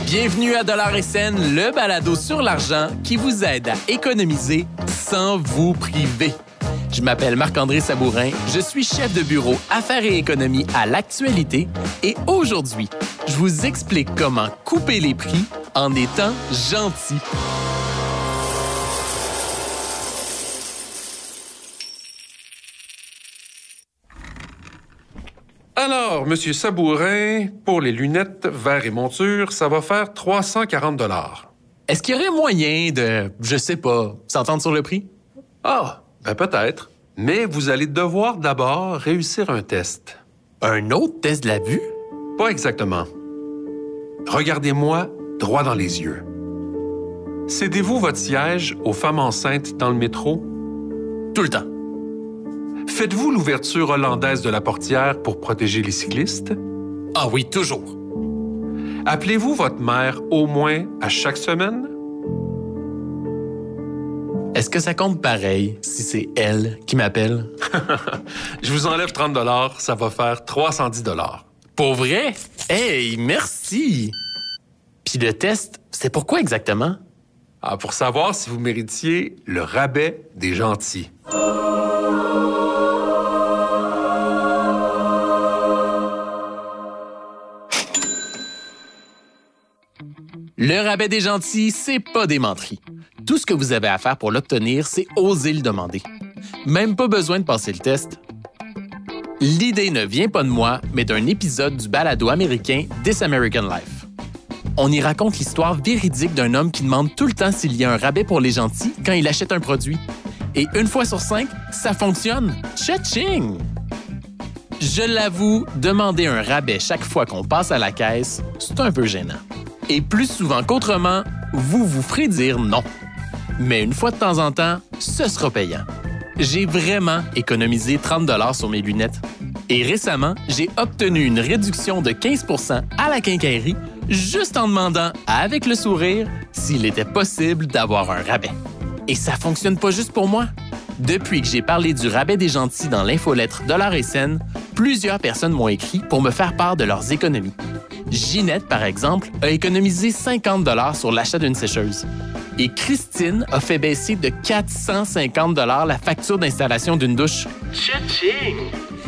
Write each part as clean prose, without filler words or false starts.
Bienvenue à Dollar & Cents, le balado sur l'argent qui vous aide à économiser sans vous priver. Je m'appelle Marc-André Sabourin, je suis chef de bureau Affaires et économie à l'Actualité et aujourd'hui, je vous explique comment couper les prix en étant gentil. Alors, Monsieur Sabourin, pour les lunettes, verres et montures, ça va faire 340 $. Est-ce qu'il y aurait moyen de, je sais pas, s'entendre sur le prix? Ah, ben peut-être. Mais vous allez devoir d'abord réussir un test. Un autre test de la vue? Pas exactement. Regardez-moi droit dans les yeux. Cédez-vous votre siège aux femmes enceintes dans le métro? Tout le temps. Faites-vous l'ouverture hollandaise de la portière pour protéger les cyclistes? Ah oui, toujours. Appelez-vous votre mère au moins à chaque semaine? Est-ce que ça compte pareil si c'est elle qui m'appelle? Je vous enlève 30 $, ça va faire 310 $. Pour vrai? Hey, merci! Puis le test, c'est pourquoi exactement? Ah, pour savoir si vous méritiez le rabais des gentils. Le rabais des gentils, c'est pas des menteries. Tout ce que vous avez à faire pour l'obtenir, c'est oser le demander. Même pas besoin de passer le test. L'idée ne vient pas de moi, mais d'un épisode du balado américain This American Life. On y raconte l'histoire véridique d'un homme qui demande tout le temps s'il y a un rabais pour les gentils quand il achète un produit. Et une fois sur 5, ça fonctionne. Tcha-ching! Je l'avoue, demander un rabais chaque fois qu'on passe à la caisse, c'est un peu gênant. Et plus souvent qu'autrement, vous vous ferez dire non. Mais une fois de temps en temps, ce sera payant. J'ai vraiment économisé 30 $ sur mes lunettes. Et récemment, j'ai obtenu une réduction de 15 % à la quincaillerie juste en demandant, avec le sourire, s'il était possible d'avoir un rabais. Et ça fonctionne pas juste pour moi. Depuis que j'ai parlé du rabais des gentils dans l'infolettre Dollar & Cents, plusieurs personnes m'ont écrit pour me faire part de leurs économies. Ginette, par exemple, a économisé 50 $ sur l'achat d'une sécheuse. Et Christine a fait baisser de 450 $ la facture d'installation d'une douche. Tcha-ching!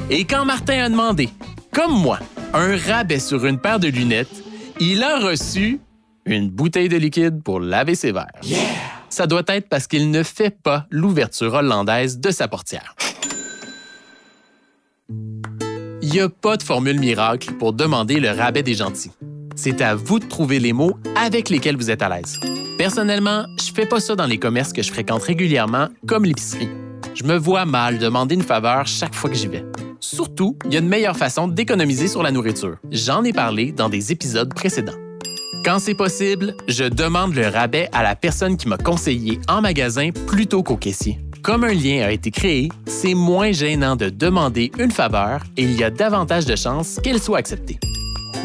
Et quand Martin a demandé, comme moi, un rabais sur une paire de lunettes, il a reçu une bouteille de liquide pour laver ses verres. Yeah! Ça doit être parce qu'il ne fait pas l'ouverture hollandaise de sa portière. Il n'y a pas de formule miracle pour demander le rabais des gentils. C'est à vous de trouver les mots avec lesquels vous êtes à l'aise. Personnellement, je fais pas ça dans les commerces que je fréquente régulièrement, comme l'épicerie. Je me vois mal demander une faveur chaque fois que j'y vais. Surtout, il y a une meilleure façon d'économiser sur la nourriture. J'en ai parlé dans des épisodes précédents. Quand c'est possible, je demande le rabais à la personne qui m'a conseillé en magasin plutôt qu'au caissier. Comme un lien a été créé, c'est moins gênant de demander une faveur et il y a davantage de chances qu'elle soit acceptée.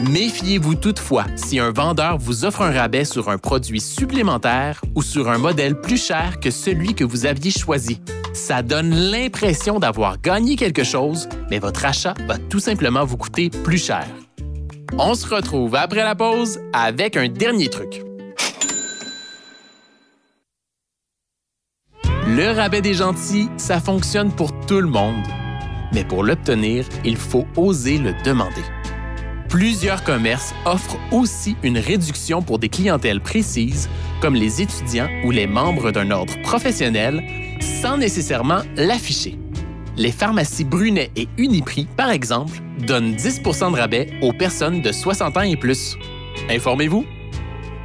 Méfiez-vous toutefois si un vendeur vous offre un rabais sur un produit supplémentaire ou sur un modèle plus cher que celui que vous aviez choisi. Ça donne l'impression d'avoir gagné quelque chose, mais votre achat va tout simplement vous coûter plus cher. On se retrouve après la pause avec un dernier truc. Le rabais des gentils, ça fonctionne pour tout le monde. Mais pour l'obtenir, il faut oser le demander. Plusieurs commerces offrent aussi une réduction pour des clientèles précises, comme les étudiants ou les membres d'un ordre professionnel, sans nécessairement l'afficher. Les pharmacies Brunet et Uniprix, par exemple, donnent 10 % de rabais aux personnes de 60 ans et plus. Informez-vous.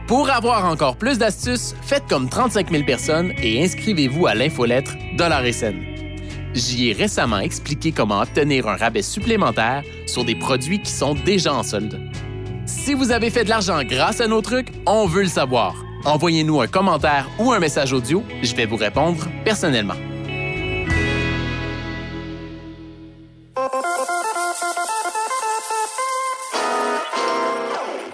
Pour avoir encore plus d'astuces, faites comme 35 000 personnes et inscrivez-vous à l'infolettre Dollar & Cents. J'y ai récemment expliqué comment obtenir un rabais supplémentaire sur des produits qui sont déjà en solde. Si vous avez fait de l'argent grâce à nos trucs, on veut le savoir. Envoyez-nous un commentaire ou un message audio, je vais vous répondre personnellement.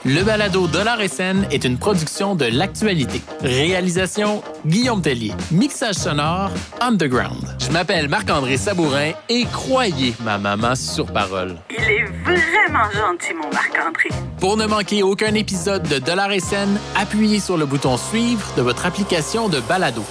Le balado Dollar & Cents est une production de l'Actualité. Réalisation, Guillaume Tellier. Mixage sonore, Underground. Je m'appelle Marc-André Sabourin et croyez ma maman sur parole. Il est vraiment gentil, mon Marc-André. Pour ne manquer aucun épisode de Dollars et Scènes, appuyez sur le bouton « Suivre » de votre application de balado.